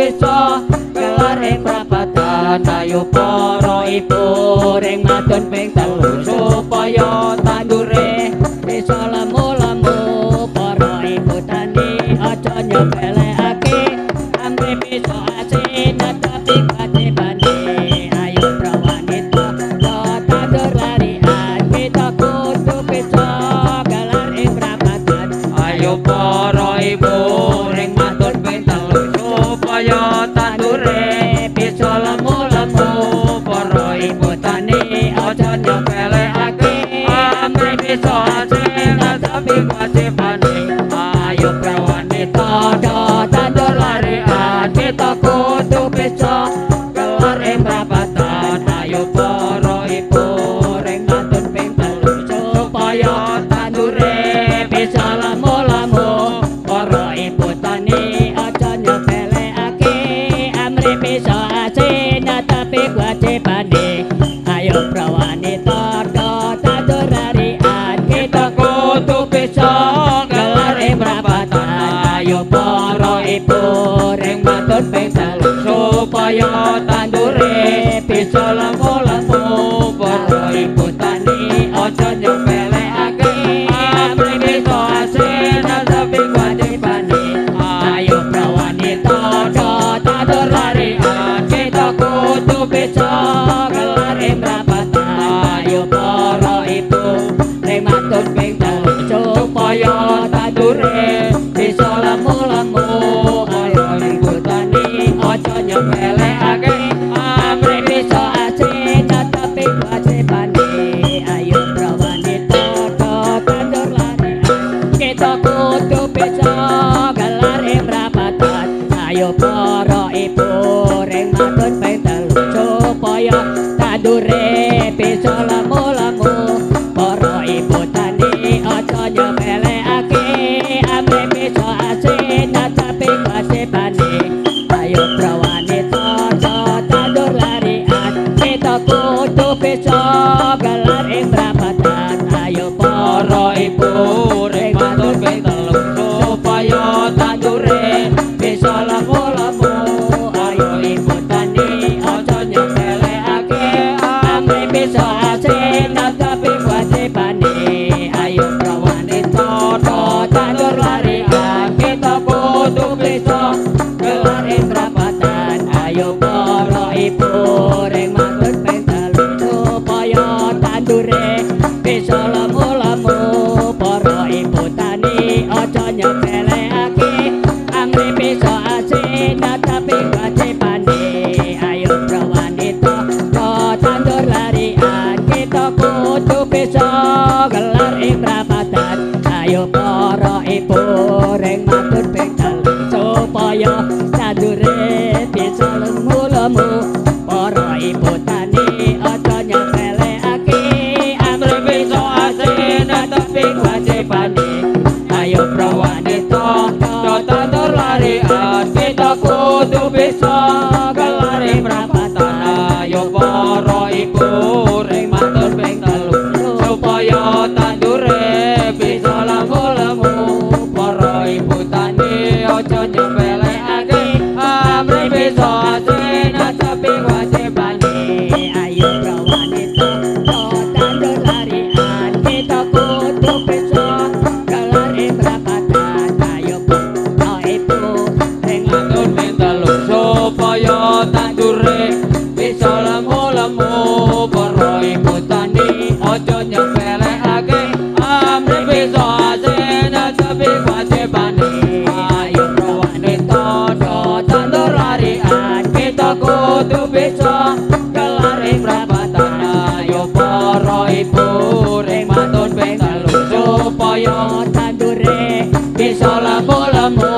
bisa gelar ing prapatan ayo para ibu ring madun ping telu supaya tandure bisa lemu-lemu para ibu tani aja nyepelekake amre bisa asin tapi kate bani ayo prawanita tandur larian kita kudu bisa gelar ing prapatan ayo para ibu ring madun ping telu supaya tandure bisa lemu-lemu para ibu tani aja nyepelekake amre bisa asin tapi kate ayo prawanita tandur larian kita kudu bisa gelar ing prapatan ayo para ibu ring madun ping telu supaya tandure bisa lemu-lemu para ibu tani aja nyepelekake amre bisa asin tapi kewajibane ayo prawanita tandur larian kita kudu bisa gelar ing prapatan ayo para ibu ring madun ping telu supaya tandure bisa lemu-lemu para ibu tani aja nyepelekake amre bisa asin tapi kewajibane ayo prawanita tandur larian kita kudu bisa gelar ing prapatan ayo para ibu ring madun ping telu supaya tandure bisa lemu-lemu ayo ibu tani aja nyepelekake amre bisa asin tapi kewajibane ayo prawanita tandur larian kita kudu bisa gelar ing prapatan ayo para ibu ring madun ping telu supaya tandure bisa lemu-lemu para ibu tani aja nyepelekake amre bisa asin tapi kewajibane ayo prawanita tandur larian kita kudu bisa gelar ing prapatan ayo para ibu ring madun ping telu supaya tandure bisa lemu-lemu ayo ibu tani aja nyepelekake amre bisa asin tapi kewajibane ayo prawanita tandur larian kita kudu bisa gelar ing prapatan ayo para ibu ring madun ping telu supaya tandure bisa lemu-lemu para ibu tani aja nyepelekake amre bisa asin tapi kewajibane ayo prawanita tandur larian kita kudu bisa gelar ing prapatan ayo para ibu ring madun ping telu supaya tandure bisa lemu-lemu para ibu tani aja nyepelekake amre bisa asin tapi kewajibane ayo prawanita tandur larian kita kudu bisa gelar ing prapatan ayo para ibu ring madun ping telu supaya tandure bisa lemu-lemu para ibu tani aja nyepelekake amre bisa asin tapi kewajibane ayo prawanita tandur larian kita kudu bisa gelar ing prapatan ayo para ibu ring madun ping telu supaya tandure bisa lemu-lemu para ibu tani aja nyepelekake amre bisa asin tapi kewajibane ayo prawanita tandur larian kita kudu bisa gelar ing prapatan ayo para ibu ring madun ping telu supaya tandure bisa lemu-lemu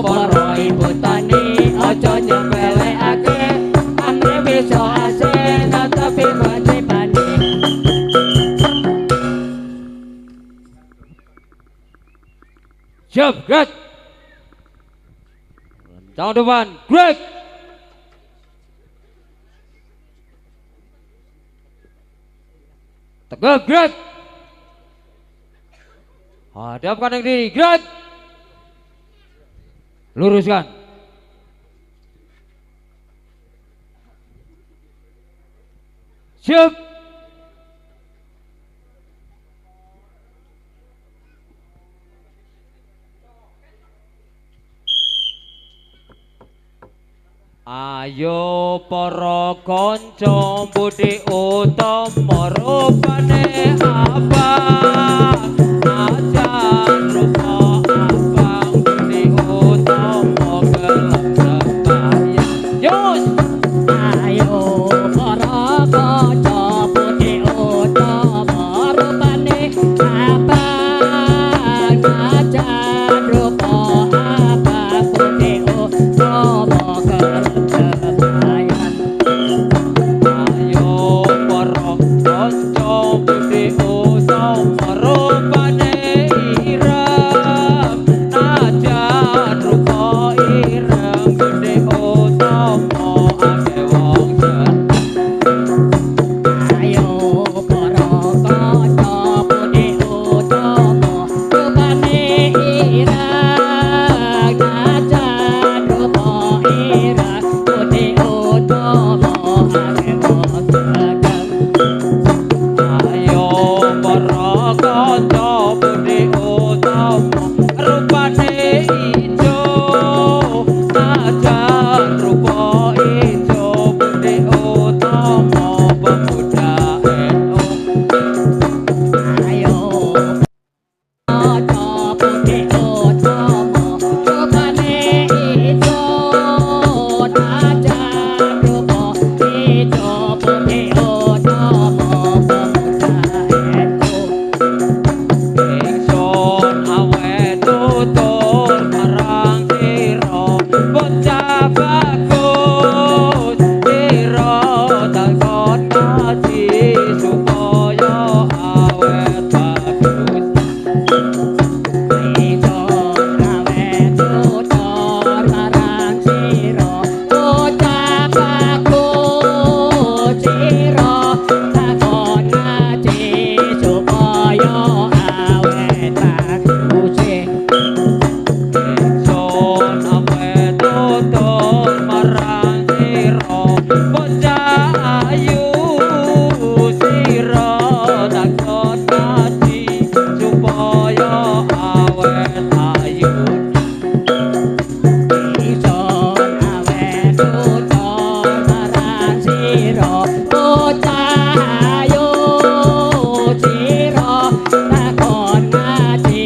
para ibu tani aja nyepelekake amre bisa asin tapi kewajibane siap gerak tahun depan gerak tegak gerak hadapkan yang diri gerak luruskan Siap. Ayo para kanca budi utama rupane abang ajan rupa abang budi utama gelem sembahyang yus Ayo para kanca budi utama rupane abang ajan rupa abang budi utama gelem sembahyang. ayo para kanca budi utama rupane ireng ajan rupa ireng budi utama ake wong Ayo para kanca budi utama rupane ireng ajan rupa ireng budi utama ake wong segeng. ayo para kanca budi utama rupane ijo ajan rupa ijo budi utama pemuda NU Ayo kanca budi utama rupane ijo ajan rupa ijo budi utama pemuda NU. ingsun awet tutur marang sira bocah bagus sira takon ngaji supaya awet bagus Ijo awet tutur marang sira bocah bagus sira takon ngaji supaya awet bagus. ingsun awet tutur marang sira bocah ayu sira takon ngaji supaya awet ayu Ison awet tutur marang sira bocah ayu sira takon ngaji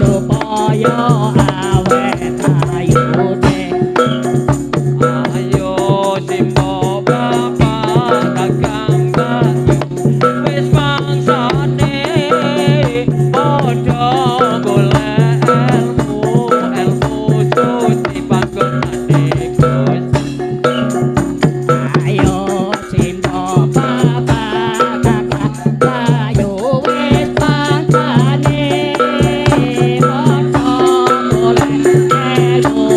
supaya awet ayu. ayo simbo bapak kakang banyu wis mangsane padha golek ilmu suci panggonane Gusti Ayo simbo bapak kakang bayu wis pancane padha golek ilmu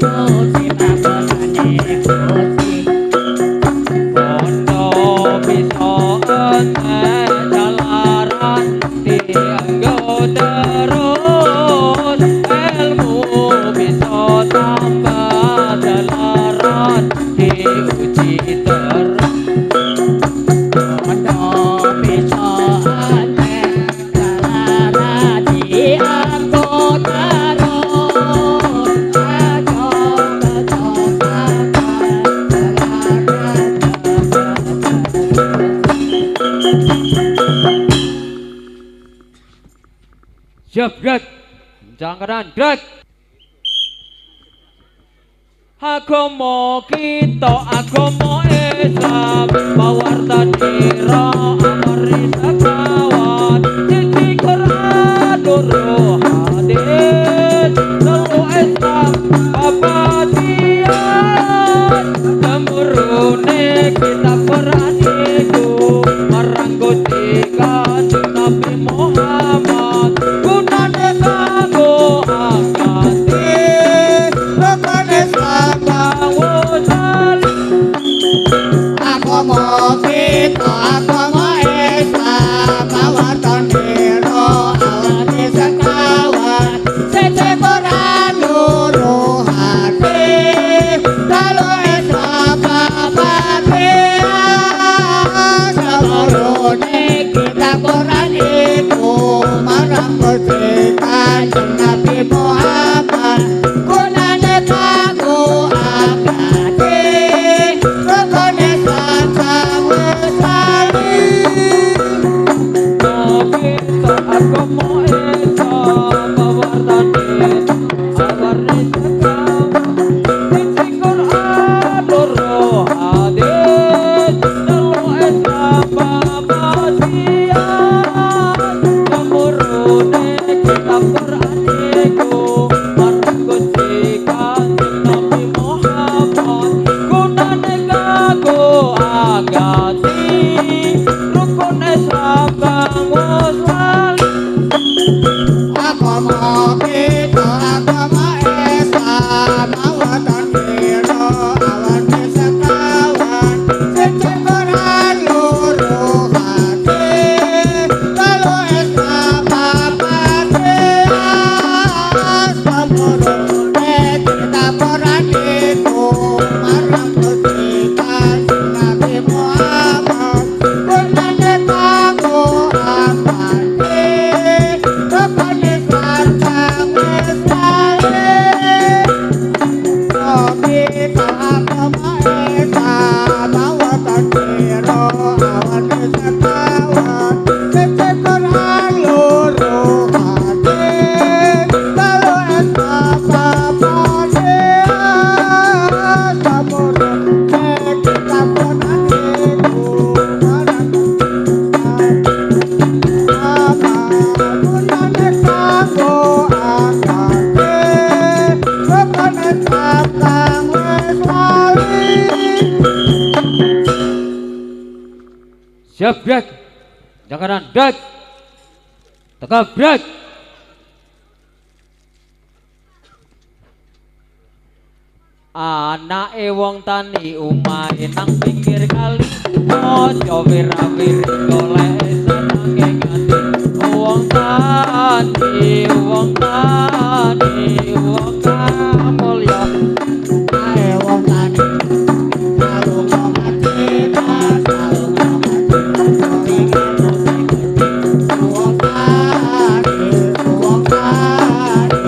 suci panggonane Gusti. Bondo bisa entek jalaran dianggo terus ilmu bisa tambah jalaran diuji terus Pondok bisa antek jalaran dianggo terus aja siap gerak kencang kanan gerak agama kita agama Islam pawarta dira amri sekawan cici Quran loro hadis telu Islam papatian temurune kitab Quran iku marang Gusti Kanjeng Nabi Muhammad gunane kanggo angkati Rukun Islam kawusan agama Siap gerak. Jangan gerak. Tegap gerak. Anake wong tani umahe nang pinggir kali, aja wira-wiri golek senenge ngati. Wong tani, wong tani, wong kamulya. Ae wong tani selalu ngomati selalu ngomati wong tani wong tani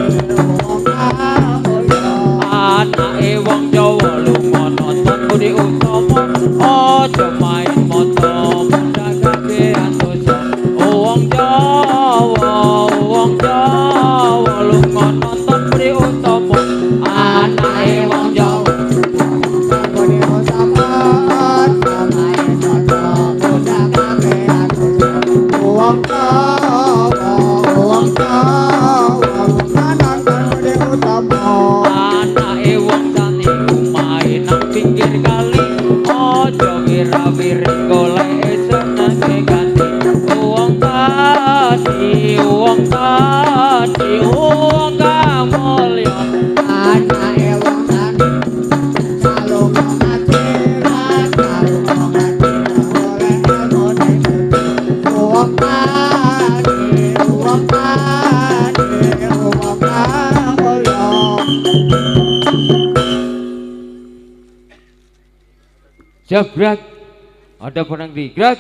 wong kamulya. Anake wong Jawa lunga nonton budi utama, aja main moto mundhakake andosa. Wong Jawa lunga nonton budi utama, anake wong Jawa. Budi utama samae soto udah kake atusa. Wong Jawa nonton budi utama. Anake wong tani umahe nang pinggir kali, aja wira-wiri golek senenge ganti. Wong tani, wong kamulya. Anake wong tani selalu ngomati selalu ngomati oleh ngone wong tani wong kamulya. Siap gerak. Ada penang di gerak.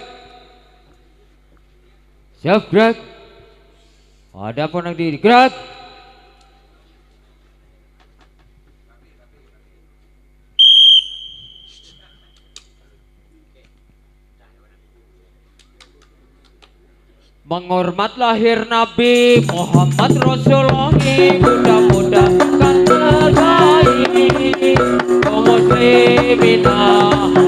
Siap gerak. Ada penang di gerak. Menghormat lahir Nabi Muhammad Rasulullah, mudah-mudahan terbaik. Kaum muslimina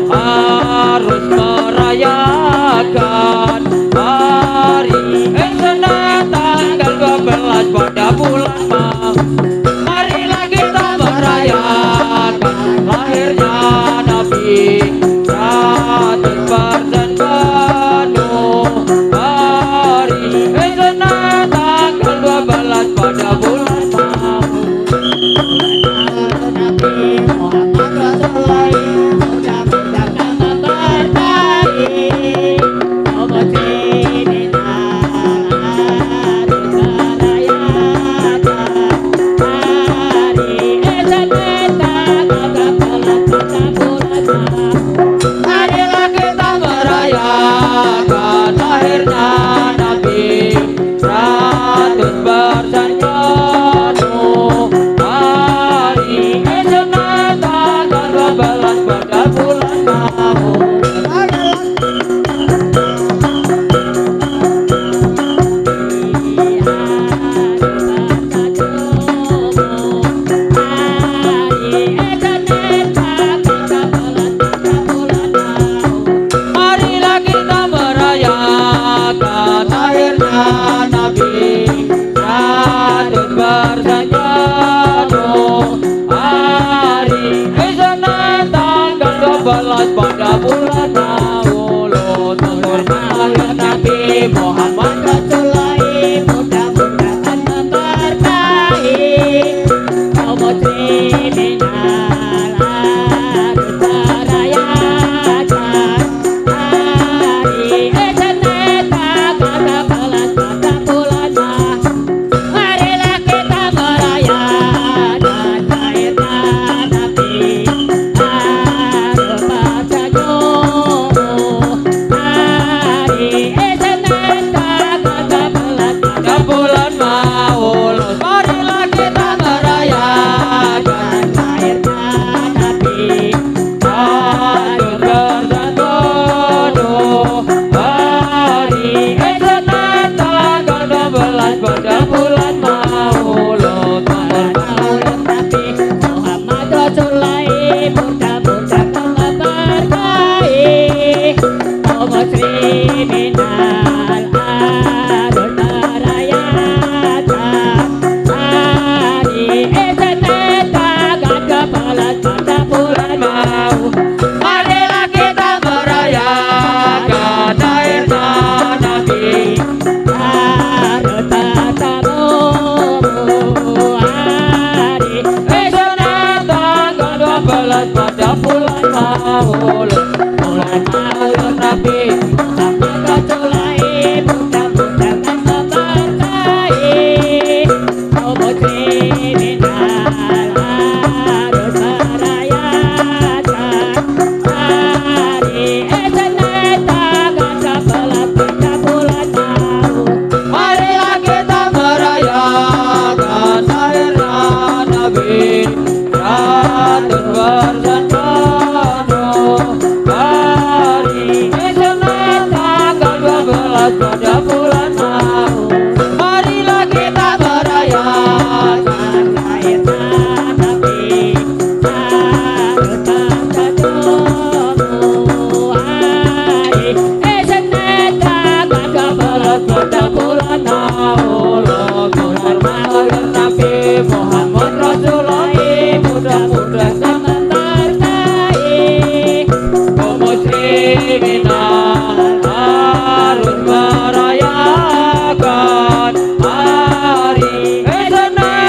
harus merayakan hari Senin tanggal 12 pada bulan Maret. Marilah kita merayakan lahirnya Nabi 100% penuh. Hari Senin tanggal 12 pada bulan Maret. Nabi Muhammad Rasulullah mudah-mudahan terbaik. Kaum muslimin harus merayakan hari Senin tanggal 12 pada bulan Maret. Marilah kita merayakan lahirnya Nabi 100% penuh. Hari Senin tanggal 12 pada bulan Maret. Marilah kita merayakan lahirnya Nabi 100% penuh. Hari Senin tanggal 12 pada bulan Maulud. Menghormat Nabi Muhammad Rasulullah mudah-mudahan terbaik. Kaum muslimin harus merayakan hari Senin tanggal 12 pada bulan Maret. Marilah kita merayakan lahirnya Nabi harus bersenyum. Hari Senin tanggal 12 pada bulan Maulud. Marilah kita merayakan maulud bulan maulud Nabi Muhammad Rasulullah mudah-mudahan memberkahi kaum muslimin harus merayakan hari Senin tanggal 11 pada bulan maulud. Marilah kita merayakan lahirnya Nabi Rasul bersantana hari Senin tanggal 12 pada bulan maulud. Marilah kita merayakan lahirnya Nabi Rasul bersantana hari Senin tanggal 12 pada bulan maulud. Bulan maulud Nabi Muhammad Rasulullah mudah-mudahan memberkahi kaum muslimin harus merayakan hari Senin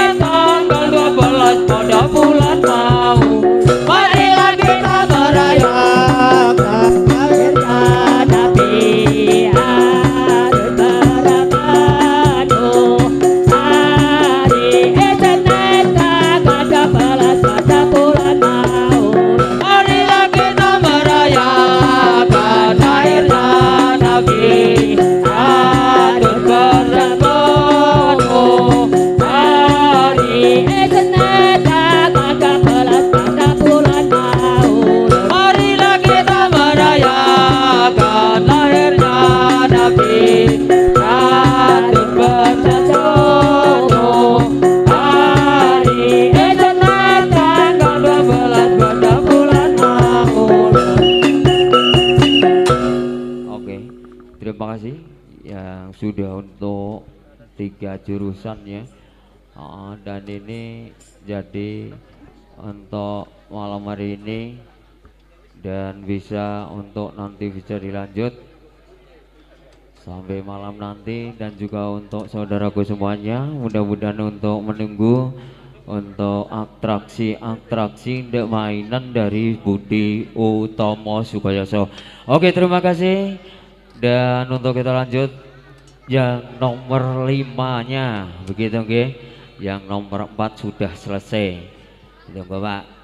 tanggal 12 pada bulan maulud. Marilah kita merayakan lahirnya Nabi harus bersantana hari Senin tanggal 12 pada bulan maulud. Marilah kita merayakan lahirnya Nabi harus bersantana hari Senin tanggal 12 pada bulan maulud. Marilah kita merayakan lahirnya Nabi harus bersantana hari Senin tanggal 12 pada bulan maulud. Oke, terima kasih yang sudah untuk 3 jurusannya. Dan ini jadi untuk malam hari ini dan bisa untuk nanti bisa dilanjut sampai malam nanti, dan juga untuk saudaraku semuanya mudah-mudahan untuk menunggu untuk atraksi-atraksi mainan dari Budi Utomo Sukoyoso. Oke, terima kasih. Dan untuk kita lanjut yang nomor 5-nya begitu nggih. Yang nomor 4 sudah selesai. Itu Bapak.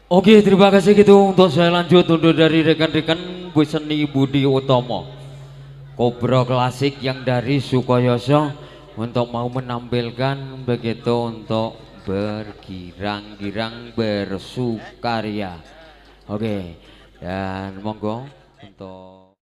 Oke, terima kasih gitu. Untuk saya lanjut untuk dari rekan-rekan Bu Seni Budi Utomo Kobra Klasik yang dari Sukoyoso untuk mau menampilkan begitu untuk bergirang-girang bersukaria. Oke, dan monggo untuk